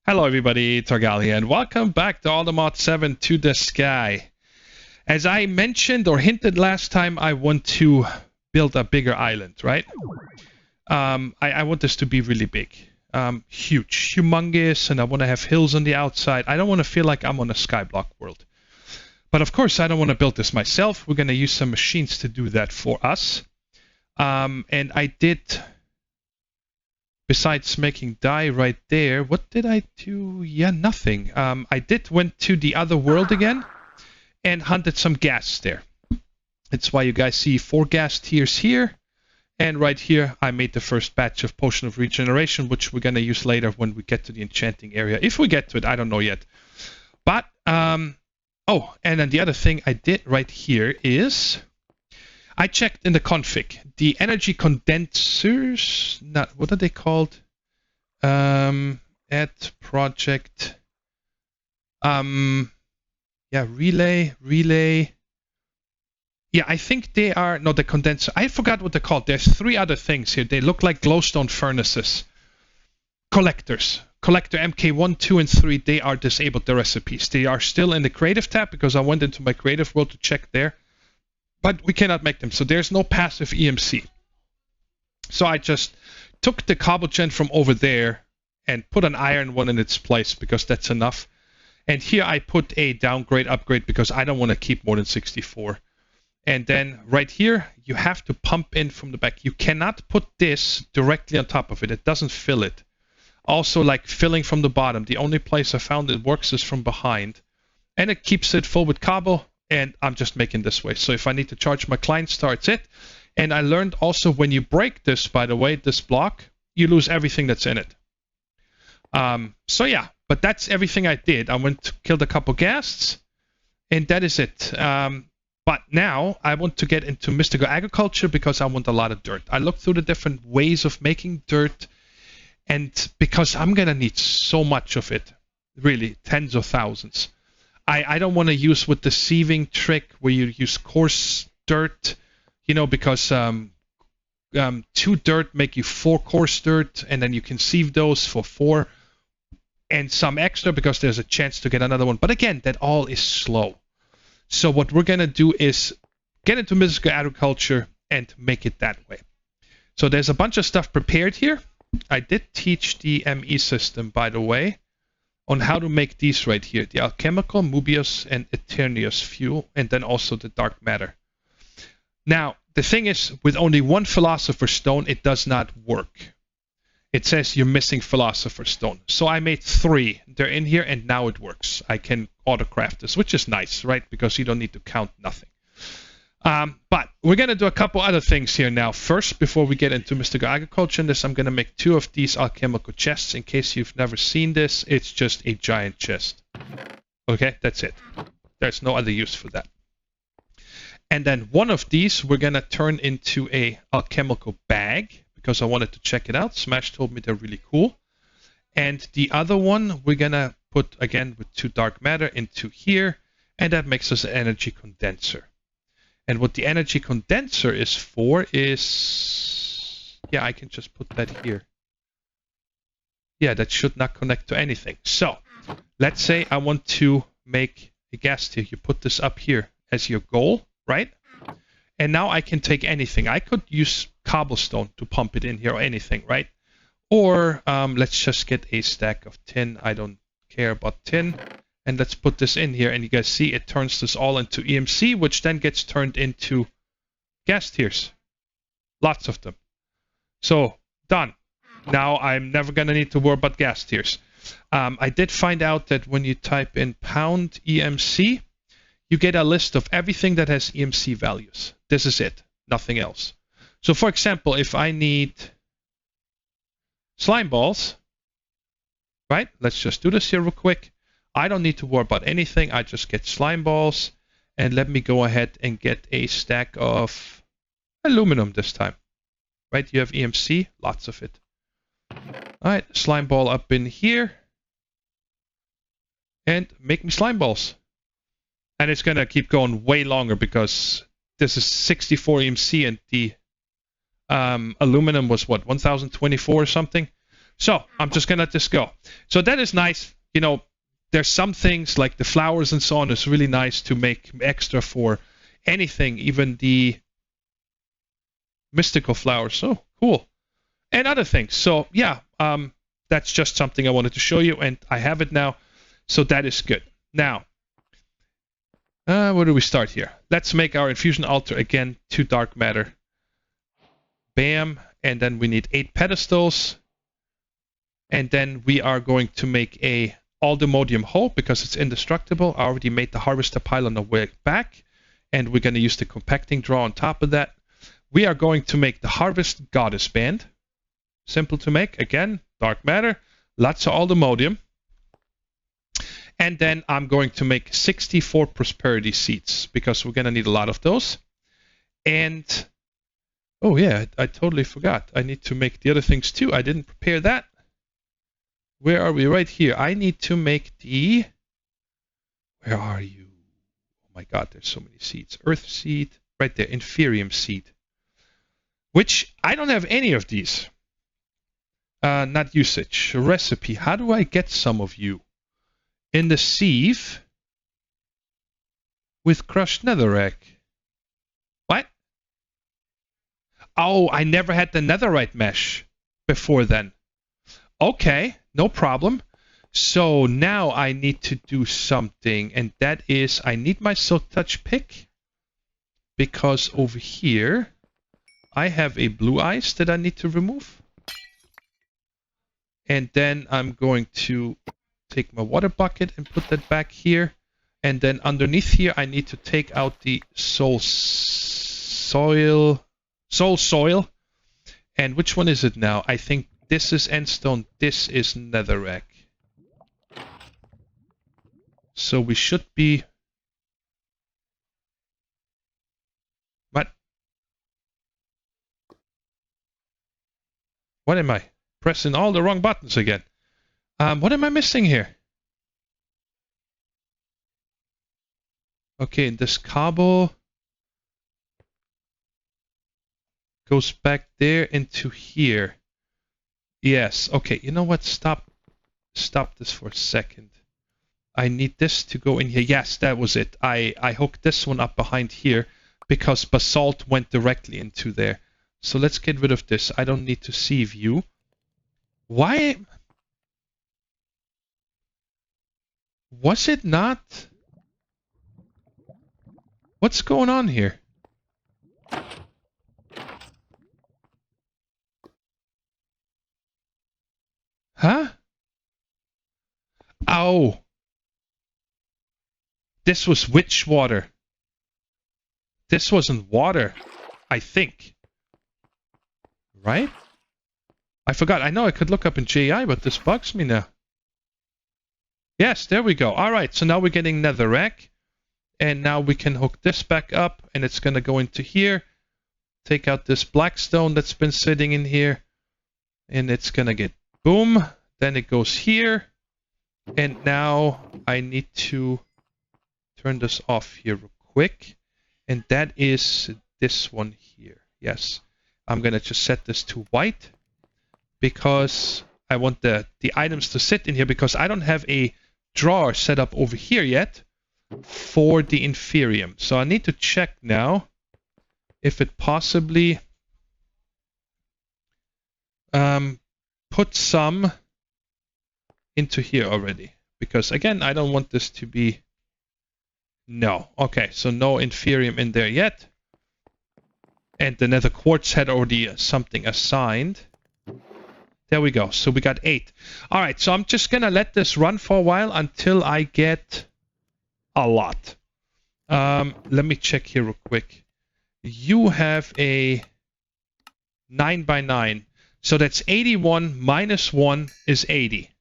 Hello everybody, Thorgal here, and welcome back to ATM7 to the sky. As I mentioned or hinted last time, I want to build a bigger island, right? I want this to be really big. Huge, humongous, and I want to have hills on the outside. I don't want to feel like I'm on a skyblock world. But of course, I don't want to build this myself. We're going to use some machines to do that for us. And I did... Besides making dye right there, what did I do? Yeah, nothing. I went to the other world again and hunted some gas there. That's why you guys see 4 gas tiers here. And right here, I made the first batch of Potion of Regeneration, which we're going to use later when we get to the enchanting area. If we get to it, I don't know yet. But, oh, and then the other thing I did right here is... I checked in the config. The energy condensers, what are they called? Add project. Yeah, relay. Yeah, I think they are, no, the condenser. I forgot what they're called. There's 3 other things here. They look like glowstone furnaces. Collectors. Collector MK1, 2, and 3, they are disabled, the recipes. They are still in the creative tab because I went into my creative world to check there. But we cannot make them, so there's no passive EMC. So I just took the cobble gen from over there and put an iron one in its place because that's enough. And here I put a downgrade upgrade because I don't want to keep more than 64. And then right here, you have to pump in from the back. You cannot put this directly on top of it. It doesn't fill it. Also, like filling from the bottom. The only place I found it works is from behind. And it keeps it full with cobble. And I'm just making this way. So if I need to charge my client star, it's it. And I learned also when you break this, by the way, this block, you lose everything that's in it. So yeah, but that's everything I did. I went to kill a couple ghasts, and that is it. But now I want to get into mystical agriculture because I want a lot of dirt. I looked through the different ways of making dirt, and because I'm going to need so much of it, really, tens of thousands. I don't want to use with the sieving trick where you use coarse dirt, you know, because 2 dirt make you 4 coarse dirt, and then you can sieve those for 4 and some extra because there's a chance to get another one. But again, that all is slow. So what we're going to do is get into mystical agriculture and make it that way. So there's a bunch of stuff prepared here. I did teach the ME system, by the way, on how to make these right here. The alchemical, Mobius, and Eternius fuel, and then also the dark matter. Now, the thing is, with only 1 philosopher's stone, it does not work. It says you're missing philosopher's stone. So I made 3. They're in here, and now it works. I can autocraft this, which is nice, right? Because you don't need to count nothing. But we're going to do a couple other things here now. First, before we get into mystical agriculture and this, I'm going to make 2 of these alchemical chests. In case you've never seen this, it's just a giant chest. Okay, that's it. There's no other use for that. And then one of these we're going to turn into a alchemical bag because I wanted to check it out. Smash told me they're really cool. And the other one we're going to put, again, with 2 dark matter into here. And that makes us an energy condenser. And what the energy condenser is for is... Yeah, I can just put that here. Yeah, that should not connect to anything. So, let's say I want to make a gas tier. You put this up here as your goal, right? And now I can take anything. I could use cobblestone to pump it in here or anything, right? Or let's just get a stack of tin. I don't care about tin. And let's put this in here, and you guys see it turns this all into EMC, which then gets turned into gas tiers. Lots of them. So, done. Now I'm never going to need to worry about gas tiers. I did find out that when you type in pound EMC, you get a list of everything that has EMC values. This is it. Nothing else. So, for example, if I need slime balls, right? Let's just do this here real quick. I don't need to worry about anything. I just get slime balls. And let me go ahead and get a stack of aluminum this time. Right? You have EMC. Lots of it. Alright. Slime ball up in here. And make me slime balls. And it's going to keep going way longer because this is 64 EMC and the aluminum was what, 1024 or something? So I'm just going to let this go. So that is nice. You know, there's some things like the flowers and so on is really nice to make extra for anything, even the mystical flowers. So cool. And other things. So yeah, that's just something I wanted to show you, and I have it now. So that is good. Now, where do we start here? Let's make our infusion altar again to dark matter. Bam. And then we need 8 pedestals. And then we are going to make a aldemodium hoe because it's indestructible. I already made the harvester pile on the way back. And we're going to use the compacting draw on top of that. We are going to make the harvest goddess band. Simple to make. Again, dark matter. Lots of aldemodium. And then I'm going to make 64 prosperity seeds because we're going to need a lot of those. And, oh yeah, I totally forgot. I need to make the other things too. I didn't prepare that. Where are we? Right here. I need to make the... Where are you? Oh my god, there's so many seeds. Earth seed. Right there. Inferium seed. Which, I don't have any of these. Not usage. Recipe. How do I get some of you? In the sieve with crushed netherrack. What? Oh, I never had the netherite mesh before then. Okay, no problem. So now I need to do something, and that is I need my silk touch pick because over here I have a blue ice that I need to remove. And then I'm going to take my water bucket and put that back here. And then underneath here, I need to take out the soul soil. And which one is it now? I think this is endstone. This is netherrack. So we should be... What? What am I? Pressing all the wrong buttons again. What am I missing here? Okay, this cobble goes back there into here. Yes, okay, you know what? Stop this for a second. I need this to go in here. Yes, that was it. I hooked this one up behind here because basalt went directly into there. So let's get rid of this. I don't need to see view. Why... Was it not? What's going on here? Huh? Oh. This was witch water. This wasn't water, I think. Right? I forgot. I know I could look up in JI, but this bugs me now. Yes, there we go. All right, so now we're getting netherrack. And now we can hook this back up, and it's going to go into here. Take out this black stone that's been sitting in here. And it's going to get boom. Then it goes here. And now I need to turn this off here real quick. And that is this one here. Yes. I'm going to just set this to white. Because I want the items to sit in here. Because I don't have a drawer set up over here yet for the inferium. So I need to check now if it possibly put some into here already. Because again, I don't want this to be... No. Okay, so no inferium in there yet. And the nether quartz had already something assigned. There we go. So we got 8. All right. So I'm just going to let this run for a while until I get a lot. Let me check here real quick. You have a 9 by 9. So that's 81 minus 1 is 80.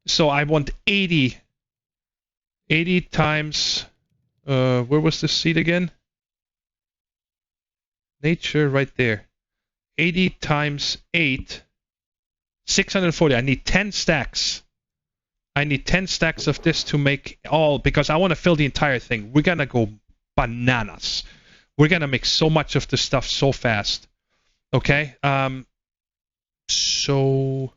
So I want 80. 80 times... where was the seed again? Nature right there. 80 times 8, 640. I need 10 stacks. I need 10 stacks of this to make all, because I want to fill the entire thing. We're going to go bananas. We're going to make so much of this stuff so fast. Okay? So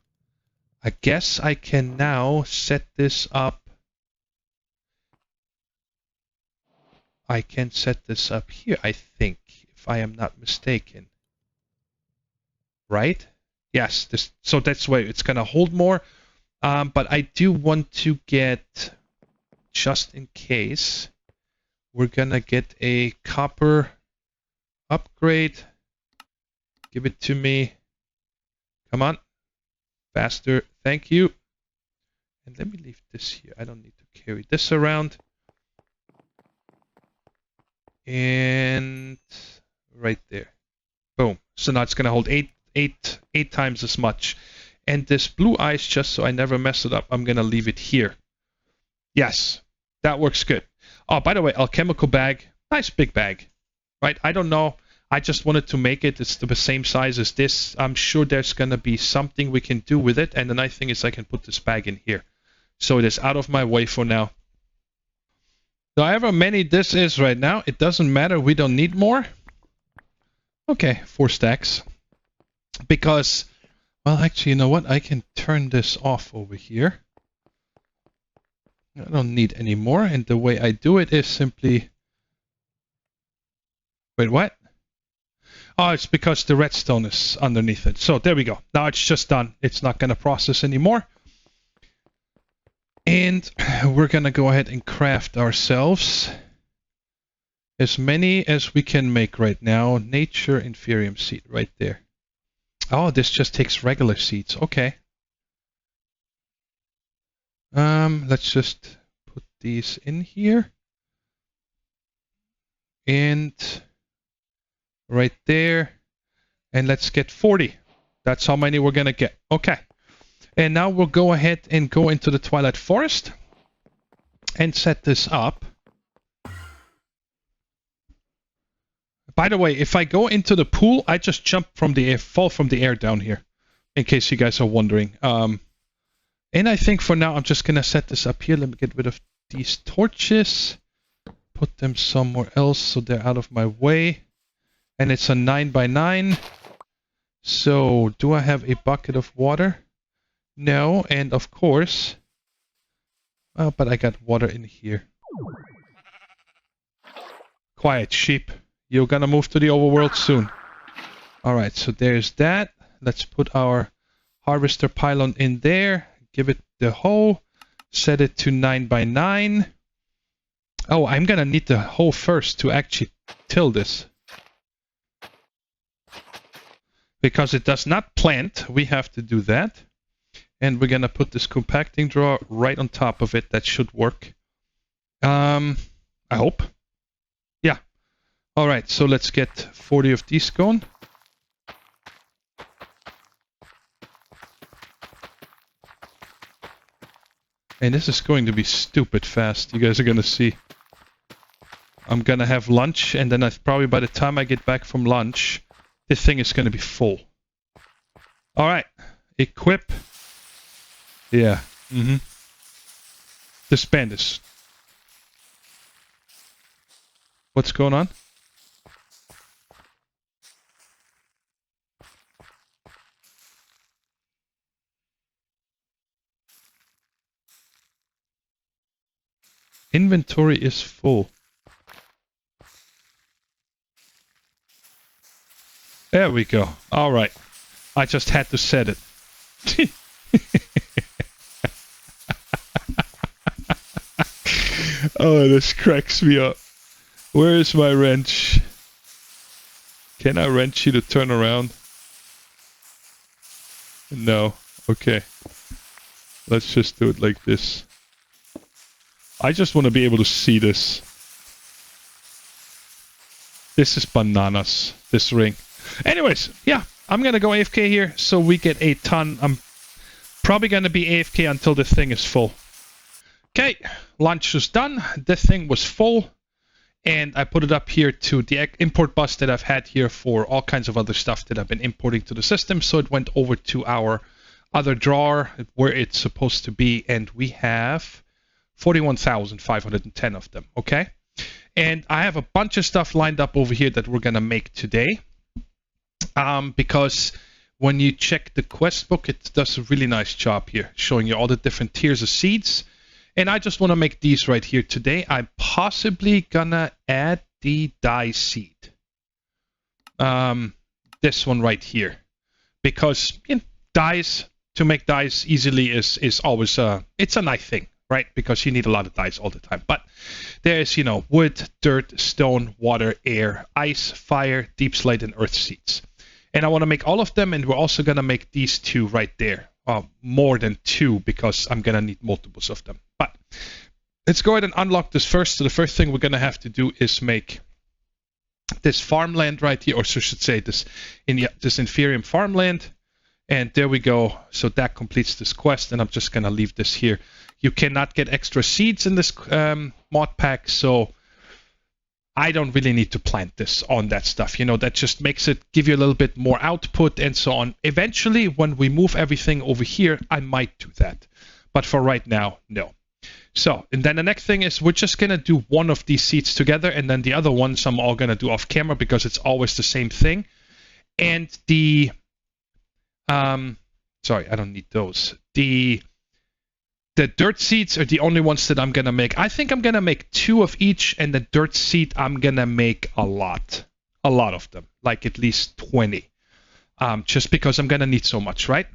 I guess I can now set this up. I can set this up here, I think, if I am not mistaken. Right? Yes, so that's why it's gonna hold more. But I do want to get, just in case, we're gonna get a copper upgrade. Give it to me. Come on. Faster. Thank you. And let me leave this here. I don't need to carry this around. And right there. Boom. So now it's gonna hold eight times as much. And this blue ice, just so I never mess it up, I'm gonna leave it here. Yes, that works good. Oh, by the way, alchemical bag, nice big bag, right? I don't know. I just wanted to make it. It's the same size as this. I'm sure there's gonna be something we can do with it. And the nice thing is I can put this bag in here. So it is out of my way for now. However many this is right now, it doesn't matter. We don't need more. Okay, 4 stacks. Because, well, actually, you know what? I can turn this off over here. I don't need any more. And the way I do it is simply... Wait, what? Oh, it's because the redstone is underneath it. So there we go. Now it's just done. It's not going to process anymore. And we're going to go ahead and craft ourselves as many as we can make right now. Nature Inferium seed right there. Oh, this just takes regular seeds. Okay. Let's just put these in here. And right there. And let's get 40. That's how many we're going to get. Okay. And now we'll go ahead and go into the Twilight Forest and set this up. By the way, if I go into the pool, I just jump from the air, fall from the air down here, in case you guys are wondering. And I think for now, I'm just going to set this up here. Let me get rid of these torches. Put them somewhere else so they're out of my way. And it's a 9x9. So, do I have a bucket of water? No, and of course... Oh, but I got water in here. Quiet, sheep. You're gonna move to the overworld soon. Alright, so there's that. Let's put our harvester pylon in there. Give it the hoe. Set it to 9x9. Oh, I'm gonna need the hoe first to actually till this. Because it does not plant, we have to do that. And we're gonna put this compacting drawer right on top of it. That should work. I hope. Yeah. Alright, so let's get 40 of these going. And this is going to be stupid fast. You guys are gonna see. I'm gonna have lunch, and then probably by the time I get back from lunch, this thing is gonna be full. Alright. Equip. Yeah. Disband this. What's going on? Inventory is full. There we go. Alright. I just had to set it. Oh, this cracks me up. Where is my wrench? Can I wrench you to turn around? No. Okay. Let's just do it like this. I just want to be able to see this. This is bananas, this ring. Anyways, yeah, I'm going to go AFK here so we get a ton. I'm probably going to be AFK until this thing is full. Okay, lunch is done. This thing was full. And I put it up here to the import bus that I've had here for all kinds of other stuff that I've been importing to the system. So it went over to our other drawer where it's supposed to be. And we have 41,510 of them. Okay. And I have a bunch of stuff lined up over here that we're going to make today. Because when you check the quest book, it does a really nice job here, showing you all the different tiers of seeds. And I just want to make these right here today. I'm possibly gonna add the dye seed. This one right here. Because dyes, to make dyes easily is always it's a nice thing, right? Because you need a lot of dyes all the time. But there's, wood, dirt, stone, water, air, ice, fire, deep slate, and earth seeds. And I want to make all of them, and we're also going to make these two right there. More than two, because I'm going to need multiples of them. But let's go ahead and unlock this first. So the first thing we're going to have to do is make this farmland right here, or so I should say this inferior farmland. And there we go. So that completes this quest, and I'm just going to leave this here. You cannot get extra seeds in this mod pack, so I don't really need to plant this on that stuff. That just makes it give you a little bit more output and so on. Eventually, when we move everything over here, I might do that. But for right now, no. So, and then the next thing is we're just going to do one of these seeds together, and then the other ones I'm all going to do off camera because it's always the same thing. And the... sorry, I don't need those. The dirt seeds are the only ones that I'm going to make. I think I'm going to make 2 of each, and the dirt seed, I'm going to make a lot. A lot of them. Like at least 20. Just because I'm going to need so much, right?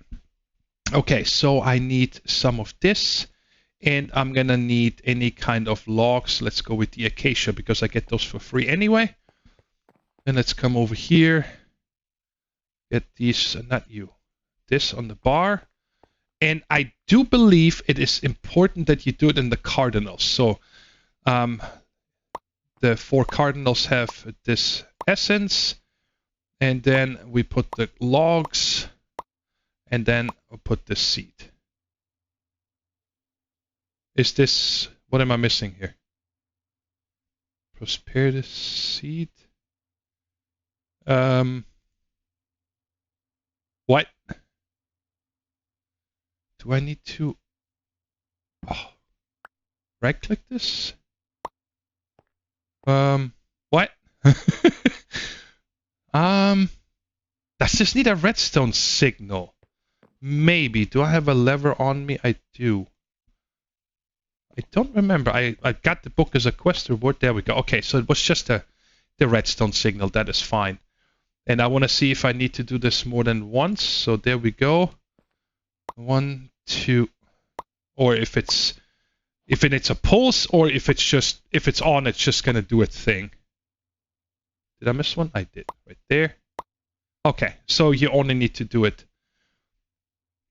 Okay, so I need some of this. And I'm going to need any kind of logs. Let's go with the acacia because I get those for free anyway. Then let's come over here. Get these, not you. This on the bar. And I do believe it is important that you do it in the cardinals. So the 4 cardinals have this essence. And then we put the logs. And then we'll put this seed. Is this... What am I missing here? Prosperity seed. What? Do I need to right click this? What? Does this need a redstone signal? Maybe. Do I have a lever on me? I do. I don't remember. I got the book as a quest reward. There we go. Okay, so it was just the redstone signal. That is fine. And I want to see if I need to do this more than once. So there we go. 1, 2, or if it's a pulse, or if it's on, it's just gonna do its thing. Did I miss one? I did. Right there. Okay, so you only need to do it.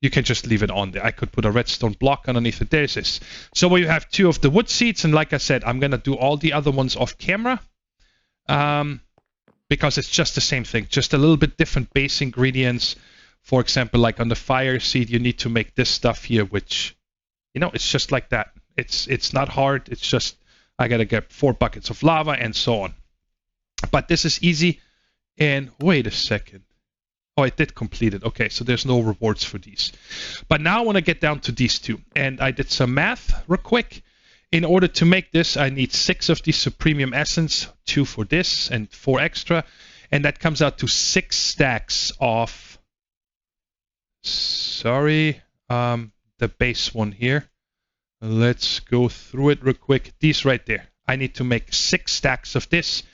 You can just leave it on there. I could put a redstone block underneath it. There's this. So we have 2 of the wood seeds, and like I said, I'm gonna do all the other ones off camera. Because it's just the same thing, just a little bit different base ingredients. For example, like on the fire seed, you need to make this stuff here, which, it's just like that. It's not hard. It's just, I gotta get 4 buckets of lava and so on. But this is easy. And wait a second. Oh, I did complete it. Okay, so there's no rewards for these. But now I want to get down to these 2. And I did some math real quick. In order to make this, I need 6 of these Supremium Essence, 2 for this, and 4 extra. And that comes out to 6 stacks of... Sorry, the base one here. Let's go through it real quick. These right there. I need to make 6 stacks of this.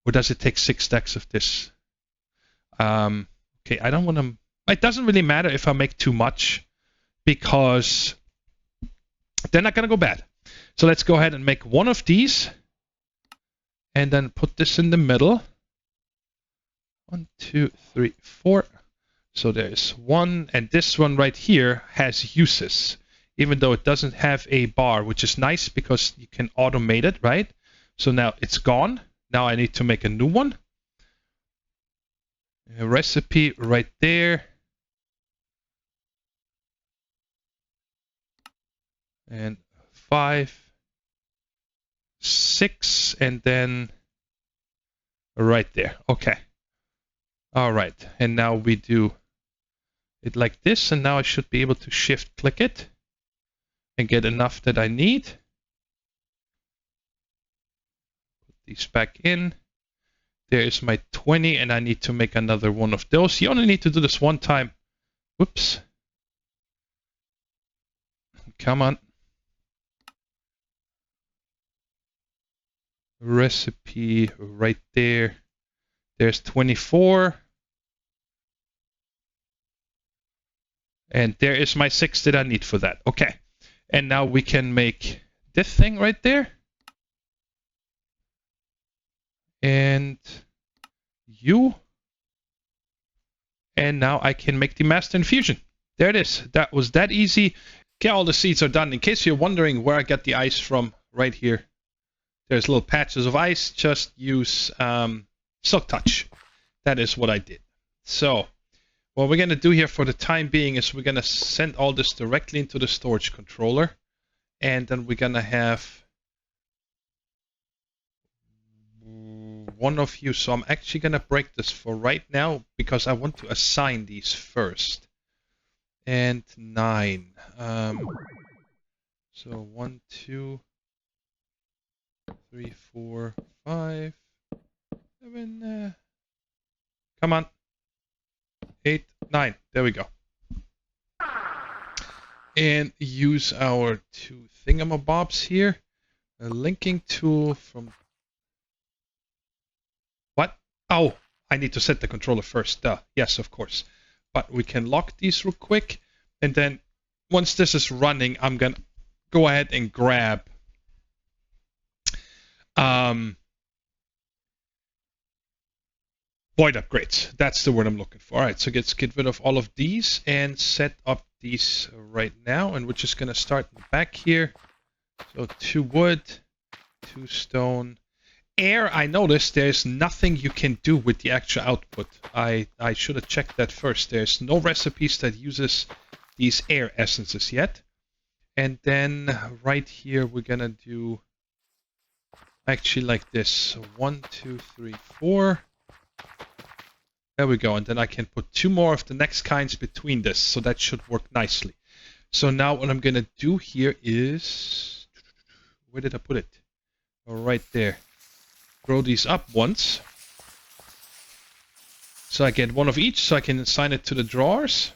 Or does it take 6 stacks of this? Okay, I don't want to... It doesn't really matter if I make too much, because they're not going to go bad. So let's go ahead and make 1 of these. And then put this in the middle. 1, 2, 3, 4. So there's 1, and this one right here has uses, even though it doesn't have a bar, which is nice because you can automate it, right? So now it's gone. Now I need to make a new one. A recipe right there. And 5, 6, and then right there. Okay. All right. And now we do it like this, and now I should be able to shift click it and get enough that I need. Put these back in. There is my 20, and I need to make another one of those. You only need to do this one time. Whoops. Come on. Recipe right there. There's 24. And there is my 6 that I need for that. Okay. And now we can make this thing right there. And you. And now I can make the master infusion. There it is. That was that easy. Okay, all the seeds are done. In case you're wondering where I got the ice from, right here. There's little patches of ice. Just use Silk Touch. That is what I did. So what we're going to do here for the time being is we're going to send all this directly into the storage controller. And then we're going to have one of you. So I'm actually going to break this for right now because I want to assign these first. And 9. So 1, 2, 3, 4, 5, 7. Come on. 8, 9. There we go. And use our 2 thingamabobs here. A linking tool from... What? Oh, I need to set the controller first. Duh. Yes, of course. But we can lock these real quick. And then once this is running, I'm going to go ahead and grab void upgrades. That's the word I'm looking for. All right, so let's get rid of all of these and set up these right now. And we're just going to start in the back here. So 2 wood, 2 stone. Air, I noticed there's nothing you can do with the actual output. I should have checked that first. There's no recipes that uses these air essences yet. And then right here we're gonna do actually like this. So 1, 2, 3, 4. There we go. And then I can put 2 more of the next kinds between this. So that should work nicely. So now what I'm gonna do here is, where did I put it? Oh, right there. Grow these up once. So I get 1 of each, so I can assign it to the drawers.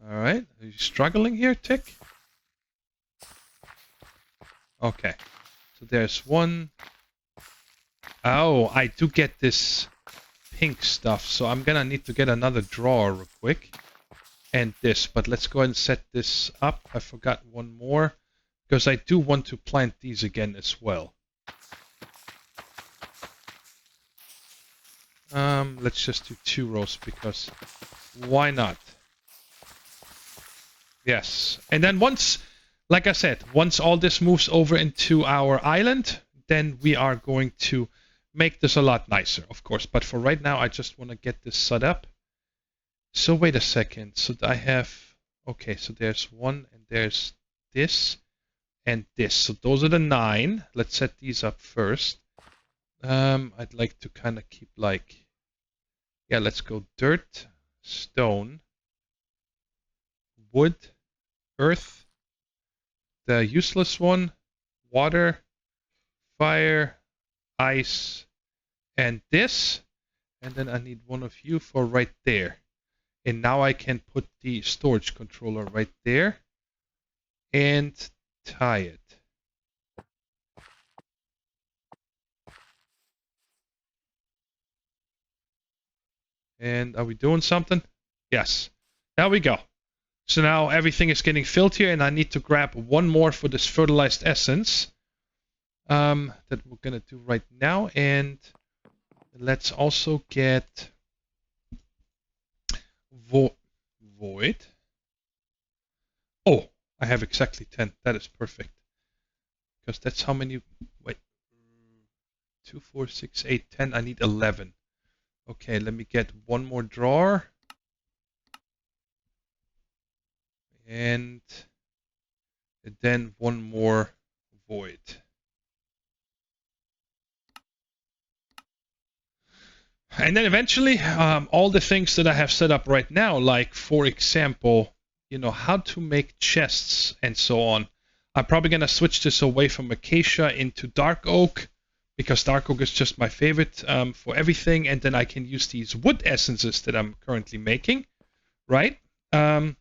Alright, are you struggling here, Tick? Okay, so there's 1. Oh, I do get this pink stuff, so I'm gonna need to get another drawer real quick. And this, but let's go ahead and set this up. I forgot 1 more. Because I do want to plant these again as well. Let's just do 2 rows because why not? Yes. And then once, like I said, once all this moves over into our island, then we are going to make this a lot nicer, of course. But for right now, I just want to get this set up. So wait a second. So I have, okay, so there's 1 and there's this. And this. So those are the 9. Let's set these up first. I'd like to kind of keep like, yeah, let's go dirt, stone, wood, earth, the useless one, water, fire, ice, and this. And then I need 1 of you for right there. And now I can put the storage controller right there. And tie it. And are we doing something? Yes. There we go. So now everything is getting filled here, and I need to grab 1 more for this fertilized essence. That we're gonna do right now, and let's also get void. Oh. I have exactly 10. That is perfect. Because that's how many... Wait. 2, 4, 6, 8, 10. I need 11. Okay, let me get 1 more drawer. And then 1 more void. And then eventually, all the things that I have set up right now, like, for example... you know, how to make chests and so on. I'm probably going to switch this away from acacia into dark oak because dark oak is just my favorite for everything. And then I can use these wood essences that I'm currently making, right? To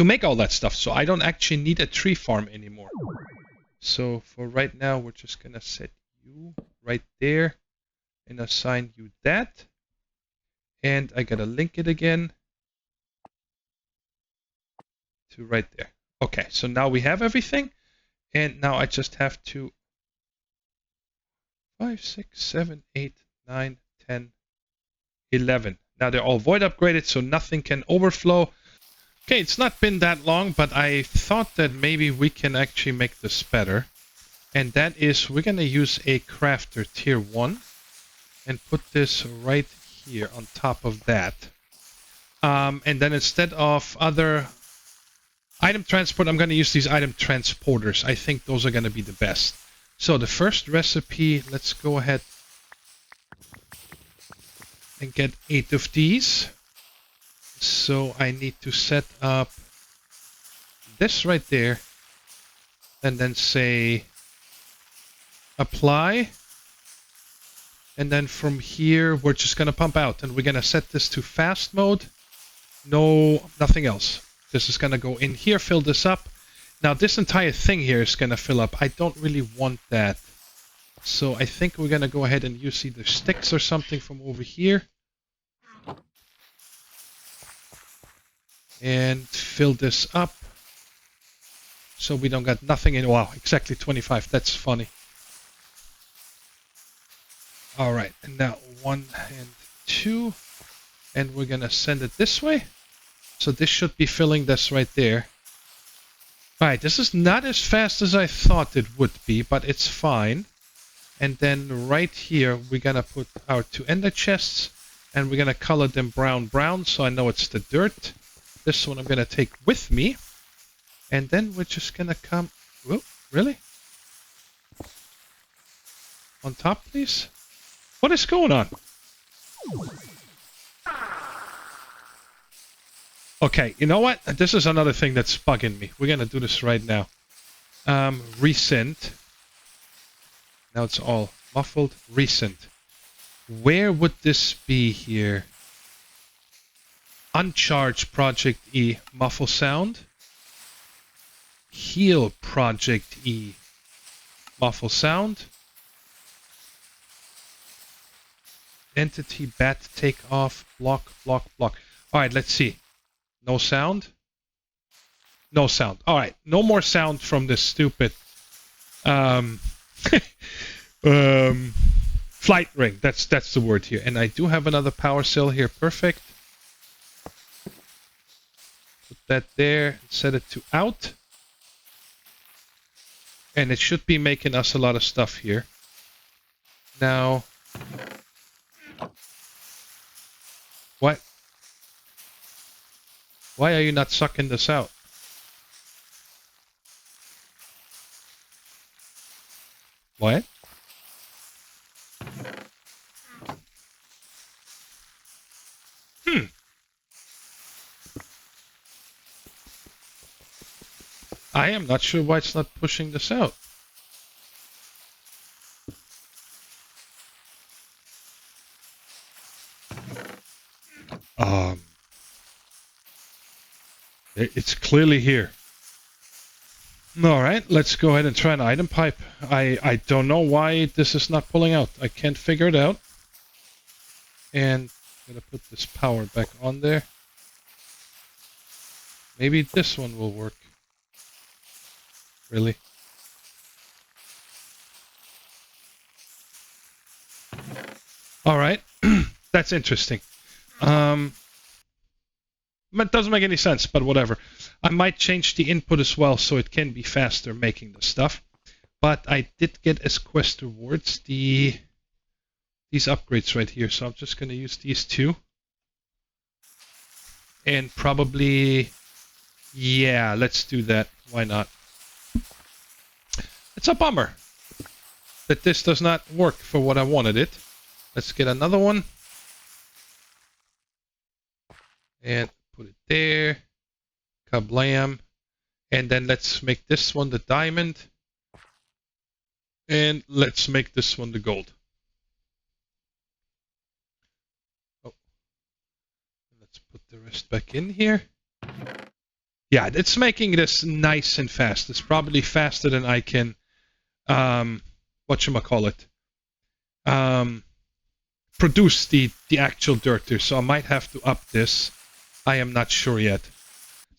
make all that stuff. So I don't actually need a tree farm anymore. So for right now, we're just going to set you right there and assign you that. And I got to link it again to right there. Okay, so now we have everything. And now I just have to 5, 6, 7, 8, 9, 10, 11. Now they're all void upgraded, so nothing can overflow. Okay, it's not been that long, but I thought that maybe we can actually make this better. And that is, we're going to use a crafter tier 1 and put this right here on top of that. And then instead of other item transport, I'm going to use these item transporters. I think those are going to be the best. So the first recipe, let's go ahead and get 8 of these. So I need to set up this right there and then say apply. And then from here, we're just going to pump out and we're going to set this to fast mode. No, nothing else. This is going to go in here, fill this up. Now this entire thing here is going to fill up. I don't really want that. So I think we're going to go ahead and use either sticks or something from over here. And fill this up. So we don't got nothing in. Wow, exactly 25. That's funny. All right, and now 1 and 2. And we're going to send it this way. So this should be filling this right there. All right, this is not as fast as I thought it would be, but it's fine. And then right here, we're going to put our 2 ender chests. And we're going to color them brown, so I know it's the dirt. This one I'm going to take with me. And then we're just going to come... Whoa, really? On top, please? What is going on? Okay, you know what? This is another thing that's bugging me. We're going to do this right now. Resend. Now it's all muffled. Resend. Where would this be here? Uncharged Project E, muffle sound. Heal Project E, muffle sound. Entity bat take off, block, block, block. Alright, let's see. No sound? No sound. Alright, no more sound from this stupid flight ring. That's the word here. And I do have another power cell here. Perfect. Put that there, set it to out. And it should be making us a lot of stuff here. Now, what? Why are you not sucking this out? What? I am not sure why it's not pushing this out. It's clearly here. All right, let's go ahead and try an item pipe. I don't know why this is not pulling out. I can't figure it out. And I'm going to put this power back on there. Maybe this one will work. Really? All right, that's interesting. It doesn't make any sense, but whatever. I might change the input as well so it can be faster making the stuff. But I did get as quest rewards these upgrades right here, so I'm just going to use these 2. And probably, yeah, let's do that. Why not? It's a bummer that this does not work for what I wanted it. Let's get another one. And put it there. Kablam. And then let's make this one the diamond. And let's make this one the gold. Oh. Let's put the rest back in here. Yeah, it's making this nice and fast. It's probably faster than I can, whatchamacallit, produce the actual dirt here. So I might have to up this. I am not sure yet.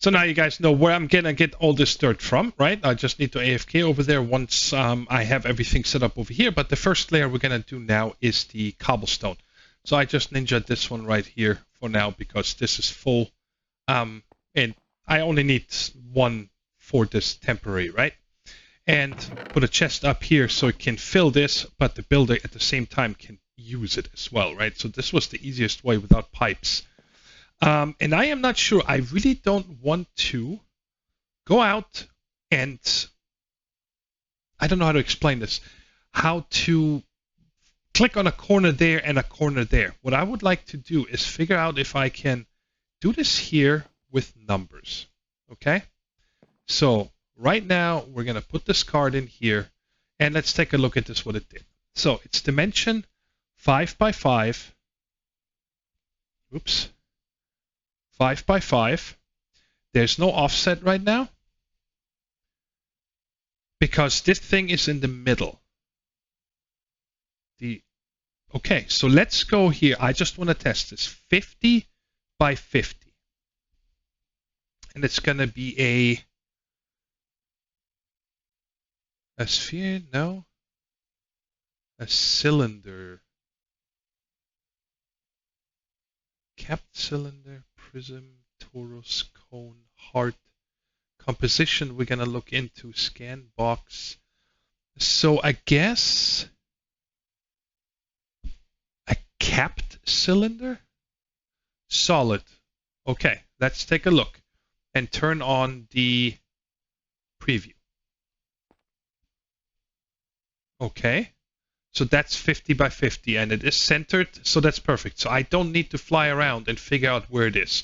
So now you guys know where I'm gonna get all this dirt from, right? I just need to AFK over there once I have everything set up over here. But the first layer we're gonna do now is the cobblestone. So I just ninja'd this one right here for now because this is full. And I only need one for this temporary, right? And put a chest up here so it can fill this, but the builder at the same time can use it as well, right? So this was the easiest way without pipes. And I am not sure. I really don't want to go out and I don't know how to explain this. How to click on a corner there and a corner there. What I would like to do is figure out if I can do this here with numbers. Okay? So right now we're going to put this card in here and let's take a look at this, what it did. So it's dimension 5 by 5. Oops. 5 by 5. There's no offset right now because this thing is in the middle. Okay, so let's go here. I just want to test this. 50 by 50. And it's going to be a sphere? No. A cylinder. Capped cylinder, prism, torus, cone, heart. Composition we're going to look into. Scan box. So I guess a capped cylinder? Solid. Okay, let's take a look and turn on the preview. Okay. So that's 50 by 50 and it is centered, so that's perfect. So I don't need to fly around and figure out where it is.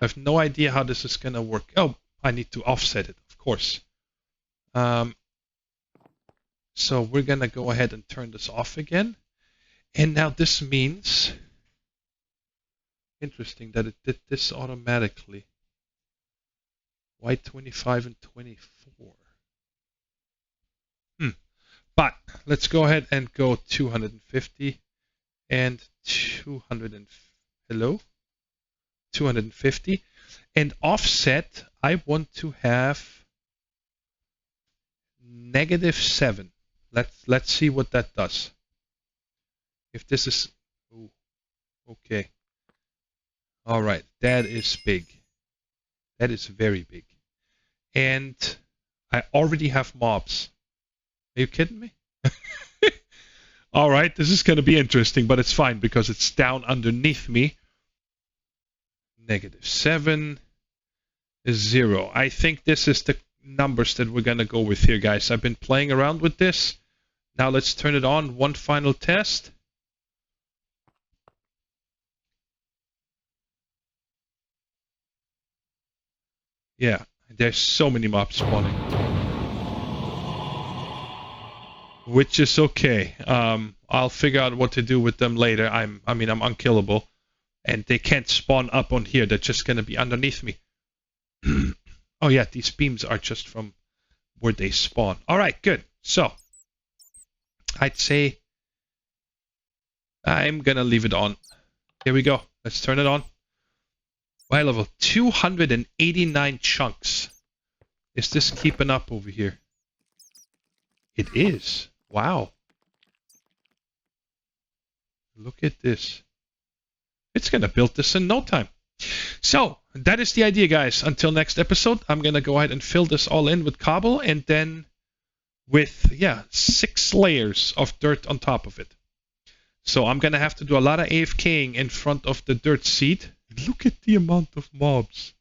I have no idea how this is going to work. Oh, I need to offset it, of course. So we're going to go ahead and turn this off again. And now this means, interesting that it did this automatically. Why 25 and 24? But let's go ahead and go 250 and 250 and offset. I want to have -7. Let's see what that does. If this is okay. All right, that is big. That is very big. And I already have mobs. Are you kidding me? All right, this is going to be interesting, but it's fine because it's down underneath me. -7 is 0. I think this is the numbers that we're going to go with here, guys. I've been playing around with this. Now let's turn it on. One final test. Yeah, there's so many mobs spawning. Which is okay. I'll figure out what to do with them later. I'm unkillable. And they can't spawn up on here. They're just going to be underneath me. Oh yeah, these beams are just from where they spawn. Alright, good. So, I'd say I'm going to leave it on. Here we go. Let's turn it on. High level 289 chunks. Is this keeping up over here? It is. Wow. Look at this. It's going to build this in no time. So, that is the idea, guys. Until next episode, I'm going to go ahead and fill this all in with cobble and then with, 6 layers of dirt on top of it. So, I'm going to have to do a lot of AFKing in front of the dirt seed. Look at the amount of mobs.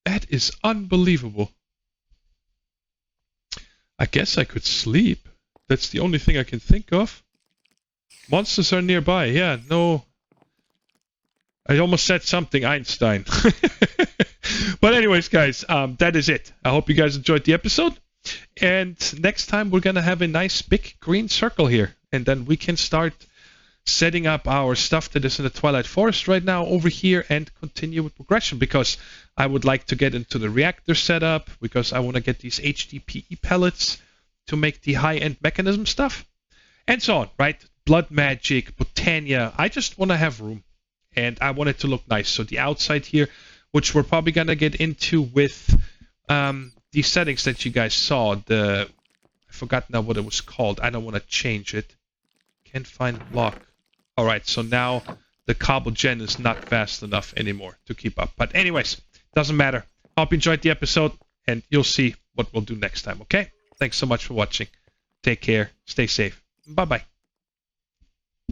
That is unbelievable. I guess I could sleep. That's the only thing I can think of. Monsters are nearby. Yeah, no. I almost said something Einstein. But anyways, guys, that is it. I hope you guys enjoyed the episode. And next time we're going to have a nice big green circle here. And then we can start setting up our stuff that is in the Twilight Forest right now over here and continue with progression, because I would like to get into the reactor setup, because I want to get these HDPE pellets to make the high-end mechanism stuff, and so on, right? Blood magic, Botania. I just want to have room, and I want it to look nice. So the outside here, which we're probably going to get into with the settings that you guys saw, I forgot now what it was called. I don't want to change it. Can't find block. All right, so now the cobble gen is not fast enough anymore to keep up. But anyways, doesn't matter. Hope you enjoyed the episode, and you'll see what we'll do next time, okay? Thanks so much for watching. Take care. Stay safe. Bye-bye.